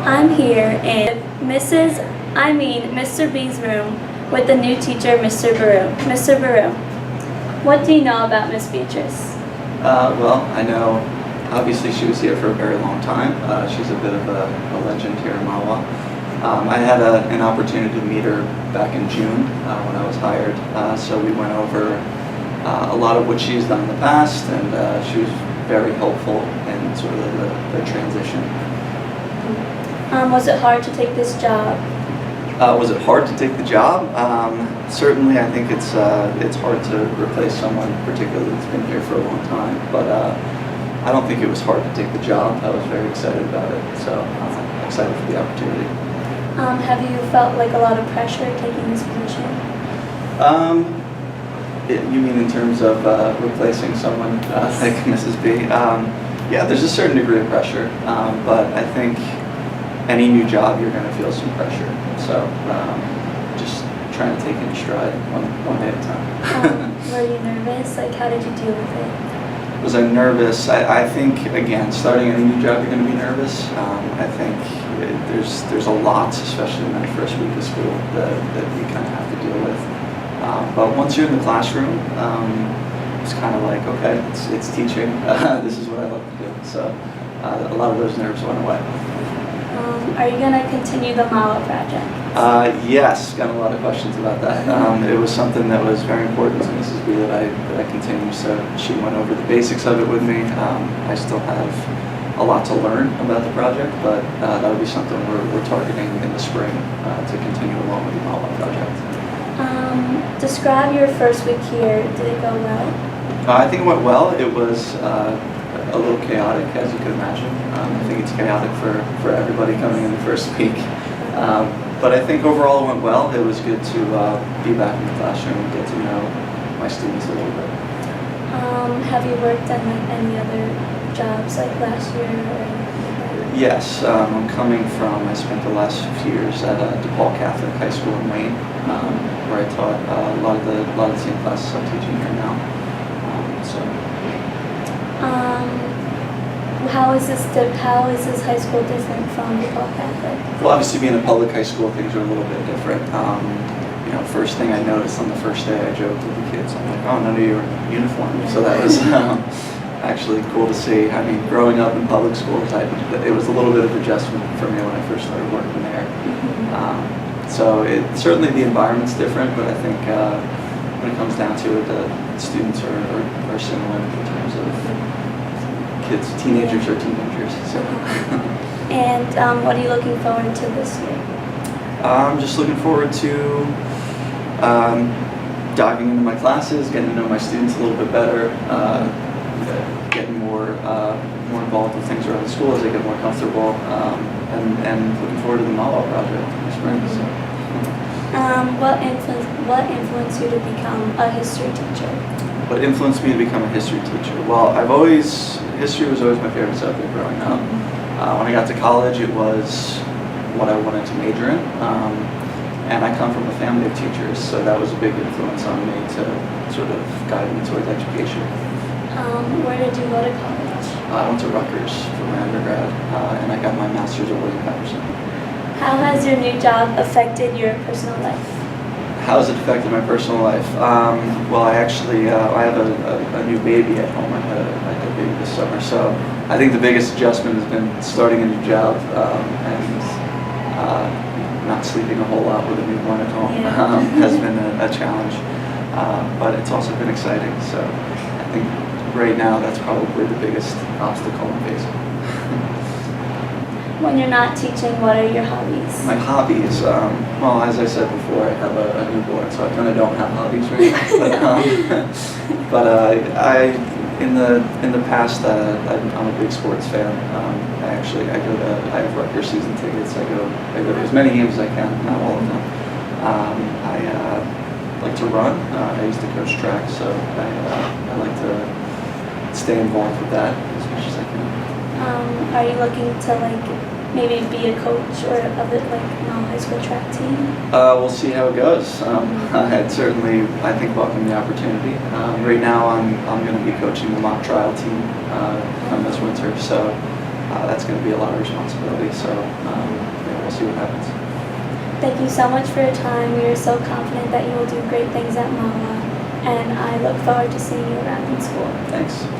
I'm here in Mr. B's room with the new teacher, Mr. Baru. Mr. Baru, what do you know about Miss Beatrice? Well, I know obviously she was here for a very long time. She's a bit of a legend here in Mahwah. I had an opportunity to meet her back in June when I was hired, so we went over a lot of what she's done in the past, and she was very helpful in sort of the transition. Was it hard to take this job? Was it hard to take the job? Certainly, I think it's hard to replace someone, particularly that's been here for a long time. But I don't think it was hard to take the job. I was very excited about it, so I'm excited for the opportunity. Have you felt like a lot of pressure taking this position? You mean in terms of replacing someone like Mrs. B? Yeah, there's a certain degree of pressure, but I think any new job you're going to feel some pressure. So just trying to take it in stride one day at a time. Were you nervous? Like, how did you deal with it? Was I nervous? I think, again, starting any new job, you're going to be nervous. I think there's a lot, especially in that first week of school, that you kind of have to deal with. But once you're in the classroom, it's kind of like, okay, it's teaching. This is what I love to do. So a lot of those nerves went away. Are you going to continue the Mahwah project? Yes, got a lot of questions about that. It was something that was very important to Mrs. B that I continue. So she went over the basics of it with me. I still have a lot to learn about the project, but that would be something we're targeting in the spring to continue along with the Mahwah project. Describe your first week here. Did it go well? I think it went well. It was a little chaotic, as you can imagine. I think it's chaotic for everybody coming in the first week. But I think overall it went well. It was good to be back in the classroom and get to know my students a little bit. Have you worked on any other jobs like last year? Yes, I'm coming from, I spent the last few years at DePaul Catholic High School in Wayne, where I taught a lot of the same classes I'm teaching here now. How is this high school different from DePaul Catholic? Well, obviously being a public high school, things are a little bit different. First thing I noticed on the first day, I joked with the kids, I'm like, oh, none of you are in uniform. So that was actually cool to see. I mean, growing up in public schools, it was a little bit of adjustment for me when I first started working there. So certainly the environment's different, but I think when it comes down to it, the students are similar in terms of kids. Teenagers are teenagers. So. And what are you looking forward to this year? I'm just looking forward to diving into my classes, getting to know my students a little bit better, getting more involved with things around the school as I get more comfortable, and looking forward to the Mahwah project in the spring. So. What influenced you to become a history teacher? What influenced me to become a history teacher? Well, history was always my favorite subject growing up. When I got to college, it was what I wanted to major in, and I come from a family of teachers, so that was a big influence on me to sort of guide me towards education. Where did you go to college? I went to Rutgers for my undergrad, and I got my master's at William Patterson. How has your new job affected your personal life? How has it affected my personal life? Well, I actually I have a new baby at home. I had a baby this summer, so I think the biggest adjustment has been starting a new job and not sleeping a whole lot with a newborn at home. Has been a challenge, but it's also been exciting. So I think right now that's probably the biggest obstacle I'm facing. When you're not teaching, what are your hobbies? My hobbies, well, as I said before, I have a newborn, so I kind of don't have hobbies right now. But in the past, I'm a big sports fan. I have Rutgers season tickets. I go to as many games as I can, not all of them. I like to run. I used to coach track, so I like to stay involved with that as much as I can. Are you looking to maybe be a coach or of the high school track team? We'll see how it goes. I'd certainly, I think, welcome the opportunity. Right now, I'm going to be coaching the mock trial team this winter, so that's going to be a lot of responsibility. So see what happens. Thank you so much for your time. We are so confident that you will do great things at Mahwah, and I look forward to seeing you around in school. Thanks.